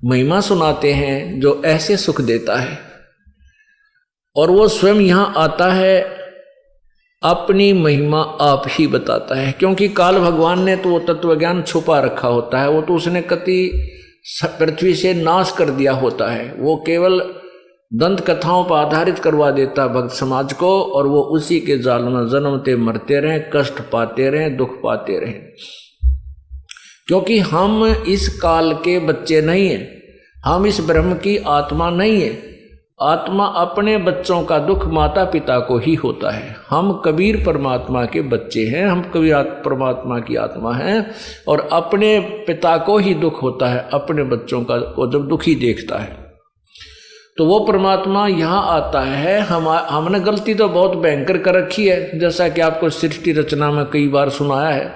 महिमा सुनाते हैं जो ऐसे सुख देता है, और वो स्वयं यहाँ आता है, अपनी महिमा आप ही बताता है। क्योंकि काल भगवान ने तो वो तत्व ज्ञान छुपा रखा होता है, वो तो उसने कति पृथ्वी से नाश कर दिया होता है। वो केवल दंत कथाओं पर आधारित करवा देता भक्त समाज को, और वो उसी के जाल में जन्मते मरते रहें, कष्ट पाते रहें, दुख पाते रहें। क्योंकि हम इस काल के बच्चे नहीं हैं, हम इस ब्रह्म की आत्मा नहीं है। आत्मा अपने बच्चों का दुख माता पिता को ही होता है। हम कबीर परमात्मा के बच्चे हैं, हम कबीर परमात्मा की आत्मा हैं, और अपने पिता को ही दुख होता है अपने बच्चों का को जब दुखी देखता है। तो वो परमात्मा यहाँ आता है। हमने गलती तो बहुत भयंकर कर रखी है, जैसा कि आपको सृष्टि रचना में कई बार सुनाया है।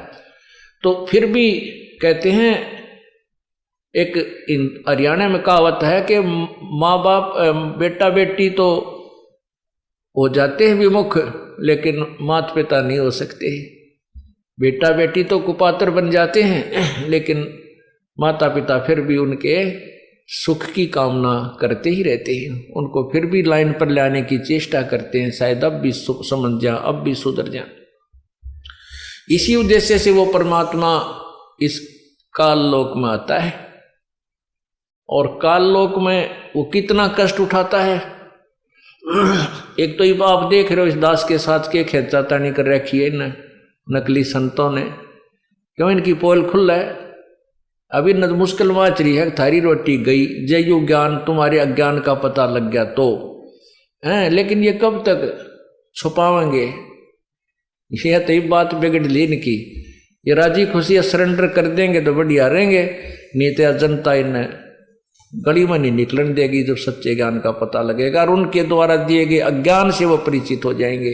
तो फिर भी कहते हैं, एक हरियाणा में कहावत है कि माँ बाप बेटा बेटी तो हो जाते हैं विमुख, लेकिन माता पिता नहीं हो सकते। बेटा बेटी तो कुपात्र बन जाते हैं, लेकिन माता पिता फिर भी उनके सुख की कामना करते ही रहते हैं, उनको फिर भी लाइन पर लाने की चेष्टा करते हैं, शायद अब भी समझ जाए, अब भी सुधर जाए। इसी उद्देश्य से वो परमात्मा इस काल लोक में आता है, और काल लोक में वो कितना कष्ट उठाता है। एक तो ये आप देख रहे हो, इस दास के साथ के खेचातानी कर रखी है इन नकली संतों ने। क्यों? इनकी पोल खुल है। अभी न मुश्किल माच रही है, थारी रोटी गई, जयु ज्ञान तुम्हारे अज्ञान का पता लग गया तो है। लेकिन ये कब तक छुपावेंगे? यह तो बात बिगड़ ली इनकी। ये राजी खुशी सरेंडर कर देंगे तो बढ़िया रहेंगे, नहीं तो जनता इन गली में नहीं निकलने देगी जब सच्चे ज्ञान का पता लगेगा, और उनके द्वारा दिए गए अज्ञान से वो परिचित हो जाएंगे।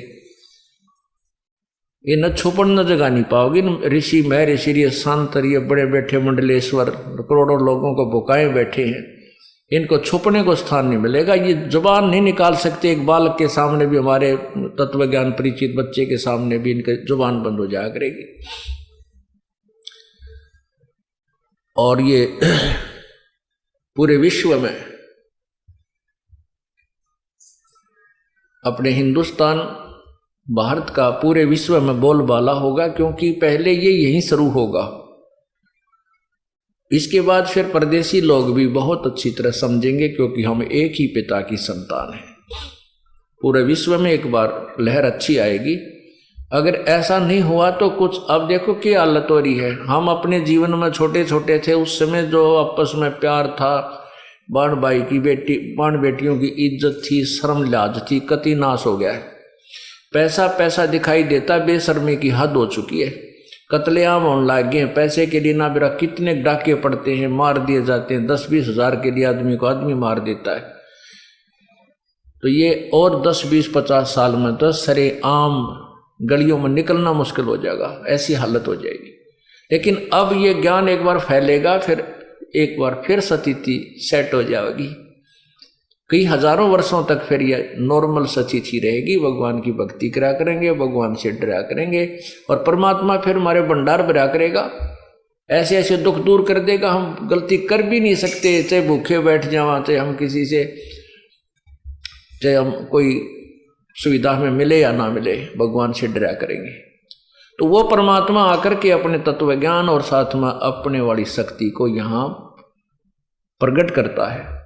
ये न छुपन न जगह नहीं पाओगे। ऋषि महर्षि ये शांत ये बड़े बैठे मंडलेश्वर करोड़ों लोगों को भुकाए बैठे हैं, इनको छुपने को स्थान नहीं मिलेगा। ये जुबान नहीं निकाल सकते। एक बालक के सामने भी, हमारे तत्व ज्ञान परिचित बच्चे के सामने भी इनके जुबान बंद हो जाया करेगी। और ये पूरे विश्व में, अपने हिंदुस्तान भारत का पूरे विश्व में बोलबाला होगा, क्योंकि पहले ये यहीं शुरू होगा। इसके बाद फिर परदेशी लोग भी बहुत अच्छी तरह समझेंगे, क्योंकि हम एक ही पिता की संतान हैं। पूरे विश्व में एक बार लहर अच्छी आएगी। अगर ऐसा नहीं हुआ तो कुछ, अब देखो क्या हालत हो रही है। हम अपने जीवन में छोटे छोटे थे, उस समय जो आपस में प्यार था, बाण भाई की बेटी बाण बेटियों की इज्जत थी, शर्म लिहाज थी, कति नाश हो गया है। पैसा पैसा दिखाई देता, बेशर्मी की हद हो चुकी है। कत्लेआम होने लग गए। पैसे के लिए ना बेरा कितने डाके पड़ते हैं, मार दिए जाते हैं। 10-20 हज़ार के लिए आदमी को आदमी मार देता है। तो ये और 10-20-50 साल में तो सरेआम गलियों में निकलना मुश्किल हो जाएगा, ऐसी हालत हो जाएगी। लेकिन अब ये ज्ञान एक बार फैलेगा, फिर एक बार फिर स्थिति सेट हो जाएगी। कई हजारों वर्षों तक फिर ये नॉर्मल स्थिति रहेगी। भगवान की भक्ति करा करेंगे, भगवान से डरा करेंगे, और परमात्मा फिर हमारे भंडार भरा करेगा। ऐसे ऐसे दुख दूर कर देगा। हम गलती कर भी नहीं सकते, चाहे भूखे बैठ जावा, चाहे हम किसी से, चाहे हम कोई सुविधा में मिले या ना मिले, भगवान से डरा करेंगे। तो वो परमात्मा आकर के अपने तत्व ज्ञान और साथ में अपने वाली शक्ति को यहाँ प्रकट करता है।